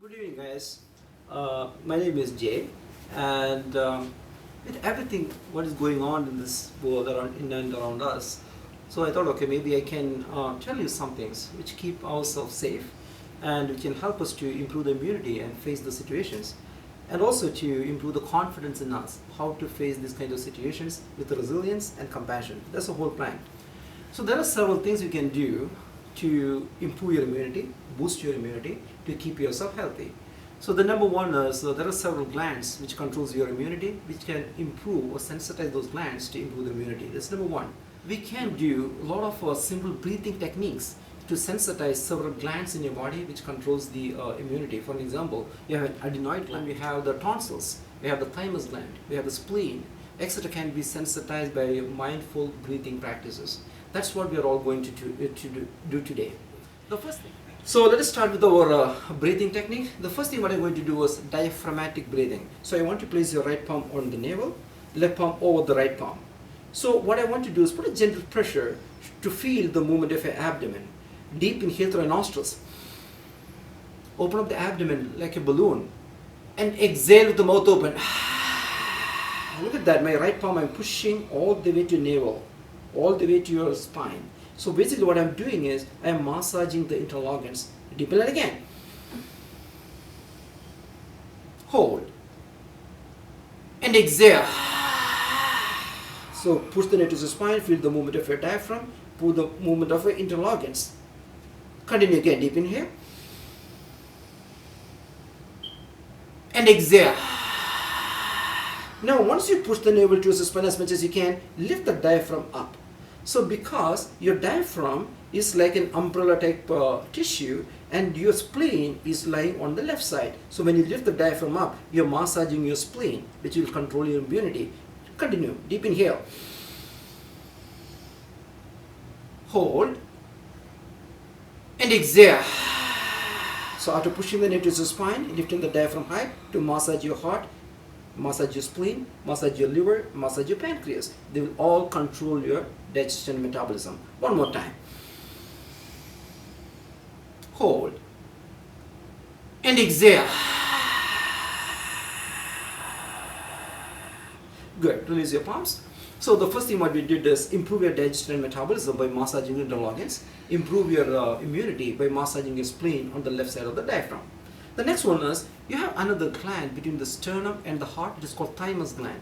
Good evening, guys. My name is Jay, and with everything what is going on in this world in and around us, so I thought, okay, maybe I can tell you some things which keep ourselves safe and which can help us to improve the immunity and face the situations, and also to improve the confidence in us, how to face these kind of situations with resilience and compassion. That's the whole plan. So there are several things you can do to improve your immunity, boost your immunity, to keep yourself healthy. So the number one is there are several glands which controls your immunity, which can improve or sensitize those glands to improve the immunity. That's number one. We can do a lot of simple breathing techniques to sensitize several glands in your body which controls the immunity. For example, you have an adenoid gland, we have the tonsils, we have the thymus gland, we have the spleen, etc. can be sensitized by mindful breathing practices. That's what we are all going to do today. The first thing. So let us start with our breathing technique. The first thing what I'm going to do is diaphragmatic breathing. So I want to place your right palm on the navel, left palm over the right palm. So what I want to do is put a gentle pressure to feel the movement of your abdomen. Deep inhale through your nostrils. Open up the abdomen like a balloon and exhale with the mouth open. Look at that, my right palm I'm pushing all the way to navel, all the way to your spine. So basically what I'm doing is I am massaging the internal organs. Deep inhale again. Hold. And exhale. So push the neck to the spine, feel the movement of your diaphragm, pull the movement of your internal organs. Continue again, deep inhale. And exhale. Now once you push the navel towards the spine as much as you can, lift the diaphragm up. So because your diaphragm is like an umbrella type tissue and your spleen is lying on the left side. So when you lift the diaphragm up, you're massaging your spleen, which will control your immunity. Continue. Deep inhale. Hold. And exhale. So after pushing the neck to the spine, lifting the diaphragm high to massage your heart, massage your spleen, massage your liver, massage your pancreas. They will all control your digestion and metabolism. One more time. Hold. And exhale. Good. Release your palms. So the first thing what we did is improve your digestion and metabolism by massaging your internal organs. Improve your immunity by massaging your spleen on the left side of the diaphragm. The next one is you have another gland between the sternum and the heart. It is called thymus gland.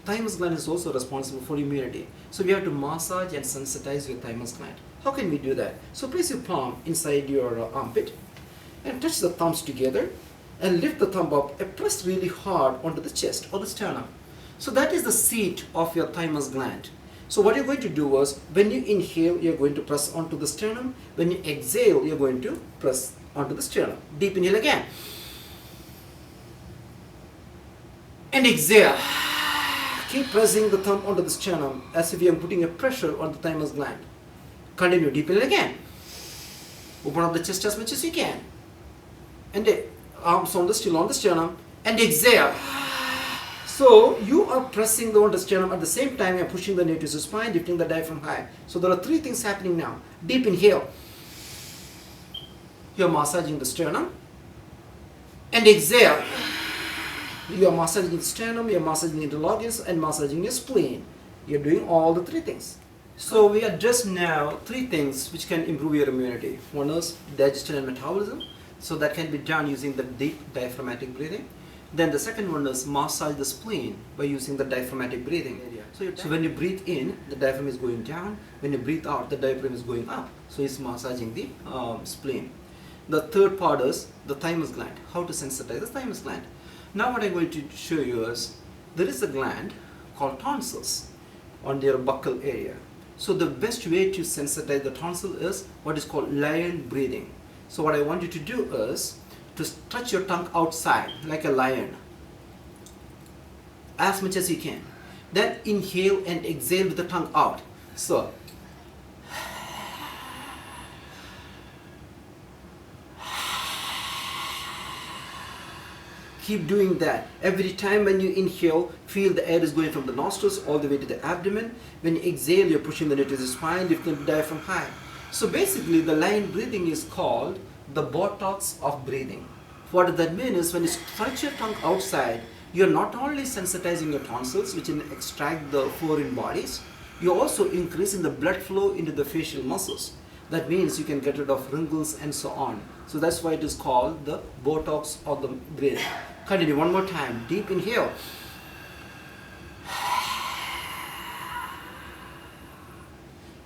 Thymus gland is also responsible for immunity. So we have to massage and sensitize your thymus gland. How can we do that? So place your palm inside your armpit and touch the thumbs together and lift the thumb up and press really hard onto the chest or the sternum. So that is the seat of your thymus gland. So what you're going to do is when you inhale, you're going to press onto the sternum. When you exhale, you're going to press onto the sternum. Deep inhale again. And exhale. Keep pressing the thumb onto the sternum as if you are putting a pressure on the thymus gland. Continue. Deep inhale again. Open up the chest as much as you can. And the arms still on the sternum. And exhale. So you are pressing on the sternum at the same time you are pushing the neck to the spine, lifting the diaphragm high. So there are three things happening now. Deep inhale. You are massaging the sternum. And exhale. You are massaging the sternum, you are massaging the internal organs and massaging your spleen. You are doing all the three things. So we address now three things which can improve your immunity. One is digestion and metabolism. So that can be done using the deep diaphragmatic breathing. Then the second one is massage the spleen by using the diaphragmatic breathing. So when you breathe in, the diaphragm is going down. When you breathe out, the diaphragm is going up. So it's massaging the spleen. The third part is the thymus gland. How to sensitize the thymus gland. Now what I'm going to show you is there is a gland called tonsils on their buccal area. So the best way to sensitize the tonsil is what is called lion breathing. So what I want you to do is to stretch your tongue outside like a lion as much as you can. Then inhale and exhale with the tongue out. So keep doing that. Every time when you inhale, feel the air is going from the nostrils all the way to the abdomen. When you exhale, you're pushing the neck to the spine, lifting the diaphragm high. So basically the lion breathing is called the buttocks of breathing. What does that mean is when you stretch your tongue outside, you're not only sensitizing your tonsils, which will extract the foreign bodies, you're also increasing the blood flow into the facial muscles. That means you can get rid of wrinkles and so on. So that's why it is called the Botox or the breathing. Continue one more time. Deep inhale.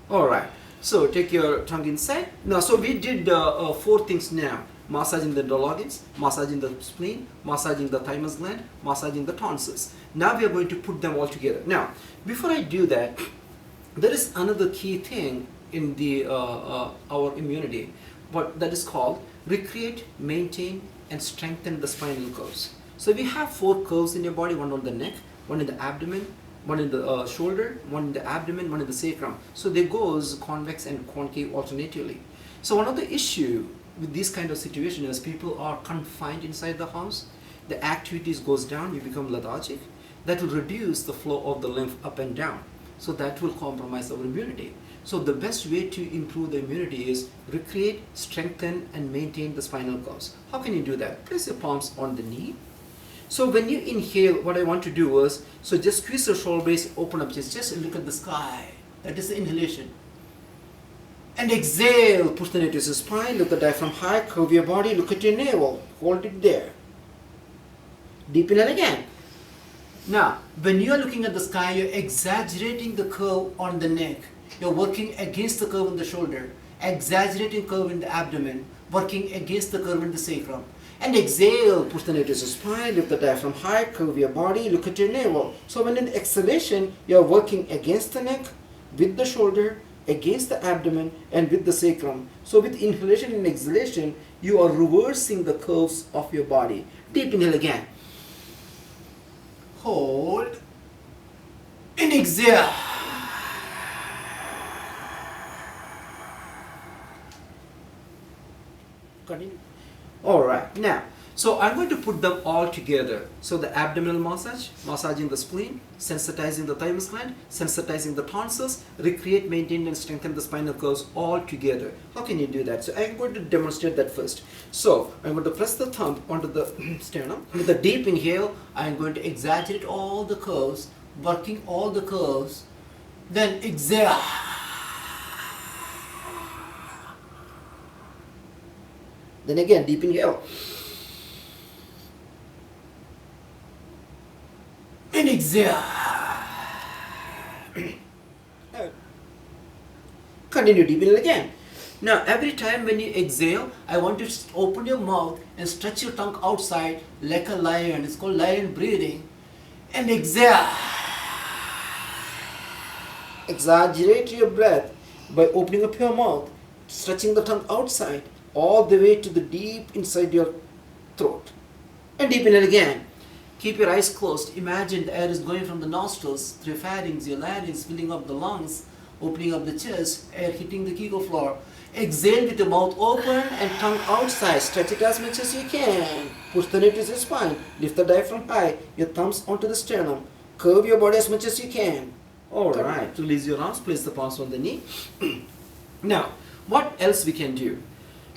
Alright, so take your tongue inside. Now, so we did 4 things now. Massaging the logins, massaging the spleen, massaging the thymus gland, massaging the tonsils. Now we are going to put them all together. Now, before I do that, there is another key thing in the our immunity, but that is called recreate, maintain, and strengthen the spinal curves. So we have 4 curves in your body: one on the neck, one in the abdomen, one in the shoulder, one in the abdomen, one in the sacrum. So they goes convex and concave alternatively. So one of the issue with this kind of situation is people are confined inside the house. The activities goes down, you become lethargic. That will reduce the flow of the lymph up and down. So that will compromise our immunity. So the best way to improve the immunity is recreate, strengthen, and maintain the spinal curves. How can you do that? Place your palms on the knee. So when you inhale, what I want to do is, so just squeeze your shoulder blades, open up, just look at the sky. That is the inhalation. And exhale, push the navel to the spine, look at the diaphragm high, curve your body, look at your navel, hold it there. Deep inhale again. Now, when you are looking at the sky, you're exaggerating the curve on the neck. You're working against the curve in the shoulder, exaggerating curve in the abdomen, working against the curve in the sacrum. And exhale, push the navel to the spine, lift the diaphragm high, curve your body, look at your navel. So when in the exhalation, you're working against the neck, with the shoulder, against the abdomen, and with the sacrum. So with inhalation and exhalation, you are reversing the curves of your body. Deep inhale again. Hold. And exhale. Continue. Alright, now, so I'm going to put them all together. So the abdominal massage, massaging the spleen, sensitizing the thymus gland, sensitizing the tonsils, recreate, maintain, and strengthen the spinal curves all together. How can you do that? So I'm going to demonstrate that first. So I'm going to press the thumb onto the sternum. With a deep inhale, I'm going to exaggerate all the curves, working all the curves. Then exhale. Then again, deep inhale. And exhale. Continue, deep inhale again. Now, every time when you exhale, I want you to open your mouth and stretch your tongue outside like a lion. It's called lion breathing. And exhale. Exaggerate your breath by opening up your mouth, stretching the tongue outside, all the way to the deep inside your throat. And deep inhale again. Keep your eyes closed. Imagine the air is going from the nostrils through your pharynx, your larynx, filling up the lungs, opening up the chest, air hitting the kegel floor. Exhale with your mouth open and tongue outside. Stretch it as much as you can. Push the navel to your spine. Lift the diaphragm high. Your thumbs onto the sternum. Curve your body as much as you can. Alright. Release your arms. Place the palms on the knee. Now, what else we can do?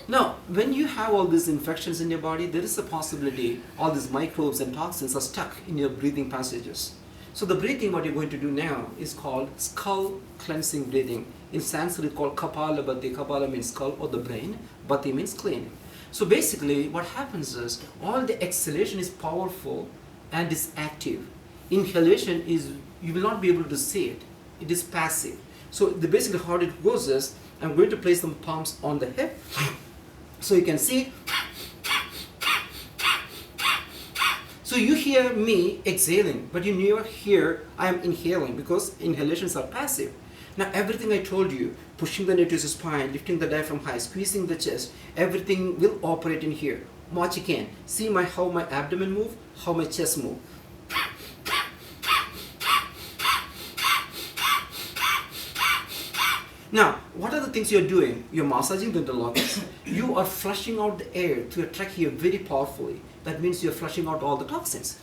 Now, when you have all these infections in your body, there is a possibility all these microbes and toxins are stuck in your breathing passages. So the breathing, what you're going to do now is called skull cleansing breathing. In Sanskrit called Kapalabhati. Kapala means skull or the brain. Bhati means clean. So basically what happens is all the exhalation is powerful and is active. Inhalation is, you will not be able to see it. It is passive. So basically how it goes is, I'm going to place the palms on the hip. So you can see. So you hear me exhaling, but you never hear I am inhaling because inhalations are passive. Now everything I told you, pushing the navel to the spine, lifting the diaphragm high, squeezing the chest, everything will operate in here. Watch again. See how my abdomen move, how my chest move. Now, what are the things you're doing? You're massaging the lungs. You are flushing out the air through your trachea very powerfully. That means you're flushing out all the toxins.